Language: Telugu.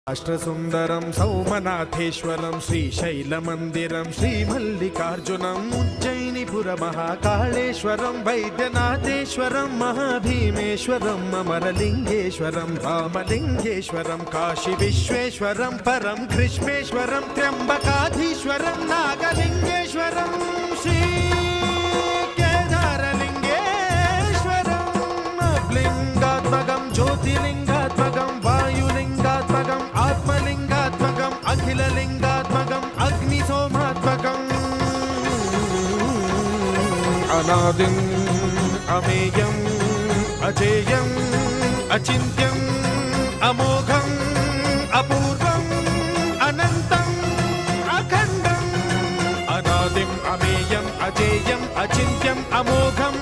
రాష్ట్రసుందరం సౌమనాథేశ్వరం శ్రీశైలమందిరం శ్రీమల్లికార్జునం ఉజ్జయినిపుర మహాకాళేశ్వరం వైద్యనాథేశ్వరం మహాభీమేశ్వరం అమరలింగేశ్వరం రామలింగేశ్వరం కాశీ విశ్వేశ్వరం పరం కృష్ణేశ్వరం త్ర్యంబకాధీశ్వరం నాగలింగేశ్వరం శ్రీ కేదారలింగేశ్వరం లింగాత్మకం జ్యోతిలింగాత్మకం వాయులింగాత్మకం ఆత్మలింగాత్మకం అఖిలలింగాత్మకం అగ్నిసోమాత్మకం అనాదిం అమేయం అజేయం అచింత్యం అమోఘం అపూర్వం అనంతం అఖండం అనాదిం అమేయం అజేయం అచింత్యం అమోఘం